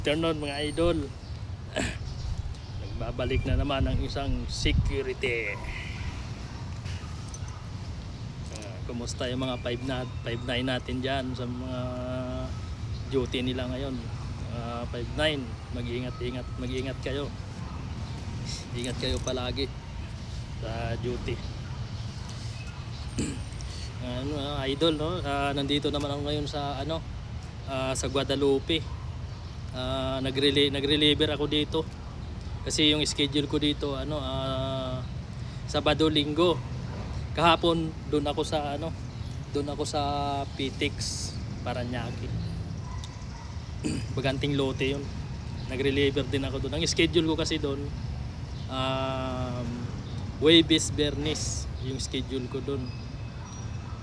Afternoon mga idol. Nagbabalik na naman ang isang security. Kumusta yung mga 5'9" natin dyan sa mga duty nila ngayon. 5'9", mag-ingat kayo. Ingat kayo palagi sa duty. Idol, no? Nandito naman ako ngayon sa sa Guadalupe. Nagre-reliever ako dito kasi yung schedule ko dito Sabado Linggo. Kahapon doon ako sa PTEX Paranaque. Baganting lote yun. Nagre-reliever din ako doon. Ang schedule ko kasi doon Huwebes Bernis yung schedule ko doon.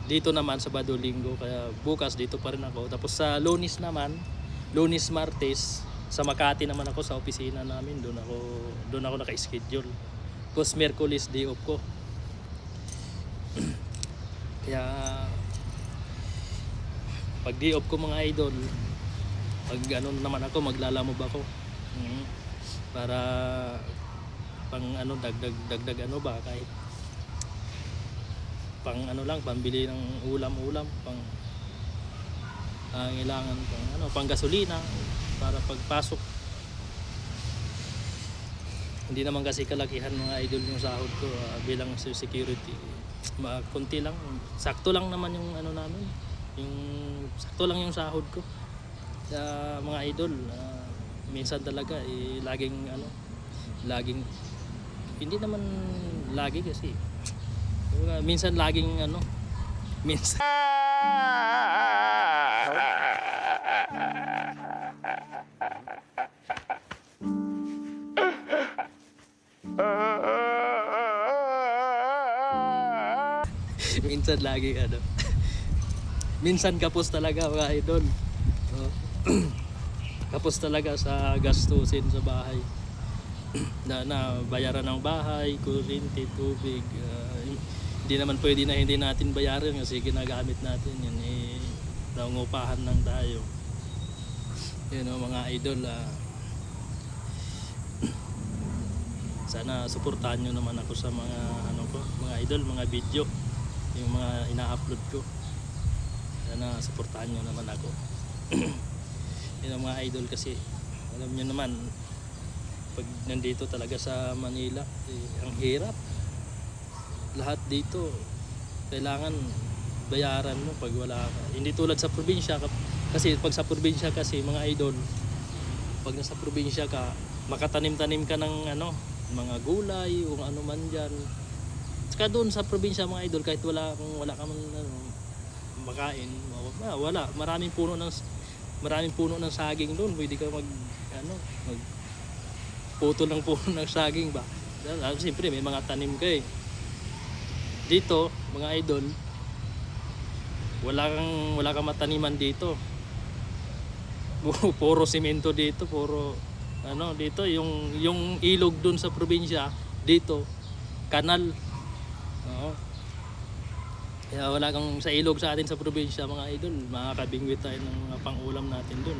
Dito naman Sabado Linggo, kaya bukas dito pa rin ako. Tapos sa Lunes Martes sa Makati naman ako sa opisina namin, doon ako naka-schedule. Tapos Miyerkules day off ko. Kaya pag day off ko mga idol, pag naman ako, maglalamove ako. Para pang dagdag kahit pang lang, pambili ng ulam, pang kailangan pang gasolina para pagpasok. Hindi naman kasi kalakihan mga idol yung sahod ko bilang security. Konti lang, sakto lang naman yung namin, yung sakto lang yung sahod ko. Kaya mga idol, minsan talaga laging hindi naman lagi kasi minsan minsan minsan lagi minsan kapos talaga mga idol. Kapos talaga sa gastusin sa bahay. na bayaran ng bahay, kuryente, tubig. Hindi naman pwede na hindi natin bayaran kasi ginagamit natin yan. Nangungupahan lang tayo. Yun mga idol. Sana suportahan nyo naman ako sa mga mga idol, mga video, yung mga ina-upload ko. Sana suportahan nyo naman ako. Yun mga idol, kasi alam nyo naman pag nandito talaga sa Manila, ang hirap. Lahat dito kailangan bayaran mo pag wala ka. Hindi tulad sa probinsya, kasi pag sa probinsya kasi mga idol, pag nasa probinsya ka, makatanim-tanim ka ng mga gulay o ano man dyan. Saka doon sa probinsya mga idol, kahit wala ka man makain, wala, maraming puno ng saging doon. Pwede ka mag putol ng puno ng saging ba. Siyempre may mga tanim ka eh. Dito mga idol, wala kang mataniman dito. Puro semento dito, puro dito yung ilog dun sa probinsya, dito kanal. Kaya wala kang sa ilog sa atin sa probinsya mga idol, makakabingwit tayo ng mga pang-ulam natin dun,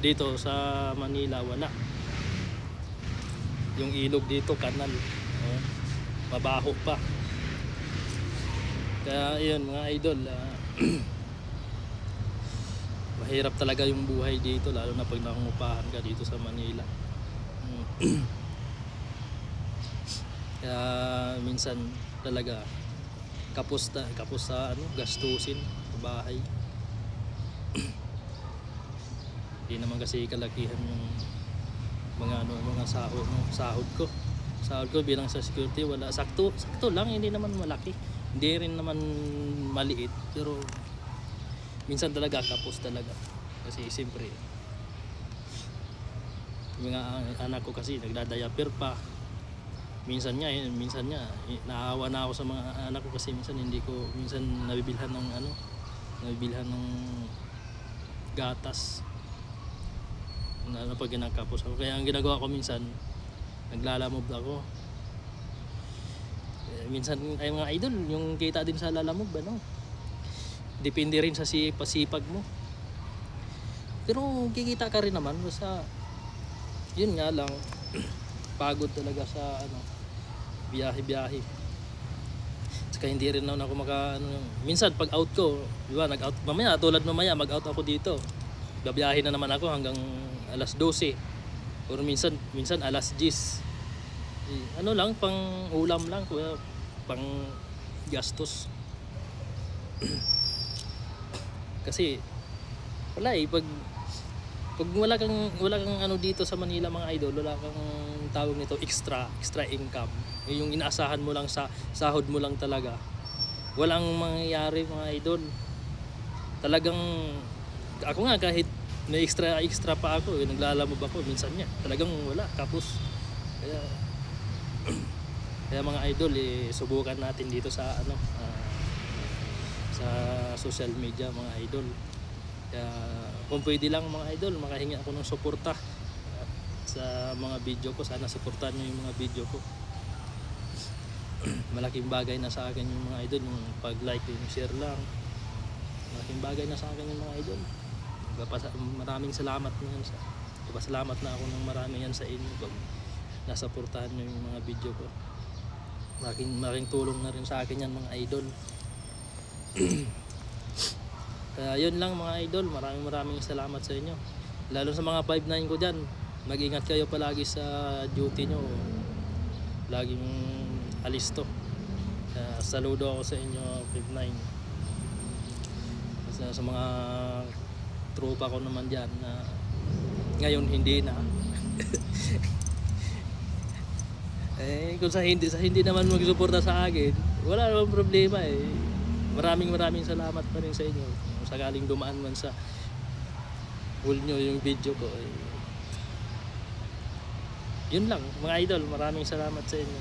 dito sa Manila wala. Yung ilog dito kanal, mabaho pa. Kaya yun mga idol, mahirap talaga yung buhay dito, lalo na pag nangungupahan ka dito sa Manila. Kaya minsan talaga kapos sa gastusin sa bahay. Hindi naman kasi kalakihan yung mga sahod ko bilang sa security. Wala, sakto lang, hindi naman malaki, hindi rin naman maliit, pero minsan talaga kapos talaga kasi siyempre mga anak ko kasi nagdadiaper pa. Minsan niya naawa na ako sa mga anak ko kasi minsan nabibilhan ng gatas pag ginakapos ako. Kaya ang ginagawa ko minsan, naglalamove ako. Minsan ay mga idol, yung kita din sa lalamove depende rin sa pasipag mo. Pero kikita ka rin naman basta yun nga lang pagod talaga sa ano biyahe. Saka hindi rin naman ako minsan pag out ko, di ba, nag-out mamaya mag-out ako dito. Babiyahe na naman ako hanggang alas 12. Or minsan alas 10. Ano lang, pang ulam lang, kuya, pang gastos. Kasi wala pag wala kang ano dito sa Manila mga idol, wala kang tawag nito extra income. Yung inaasahan mo lang sa sahod mo lang talaga. Walang mangyayari mga idol. Talagang ako nga kahit may extra pa ako, naglalamove ako minsan niya. Talagang wala tapos kaya mga idol subukan natin dito sa sa social media mga idol. Kaya kung pwede lang mga idol, makahingi ako ng suporta sa mga video ko. Sana suportahan nyo yung mga video ko. Malaking bagay na sa akin yung mga idol, yung pag-like, yung share lang. Malaking bagay na sa akin yung mga idol. Maraming salamat niyan salamat na ako ng marami yan sa inyo pag nasuportahan nyo yung mga video ko. Malaking tulong na rin sa akin yan mga idol. Kaya yun lang mga idol, maraming salamat sa inyo. Lalo sa mga 5-9 ko dyan, mag-ingat kayo palagi sa duty nyo. Laging alisto. Kaya saludo ako sa inyo 5-9. Sa mga tropa ko naman dyan na ngayon hindi na. Kung sa hindi naman magsuporta sa akin, wala namang problema Maraming salamat pa rin sa inyo. Kung sakaling dumaan man sa full nyo yung video ko yun lang mga idol, maraming salamat sa inyo.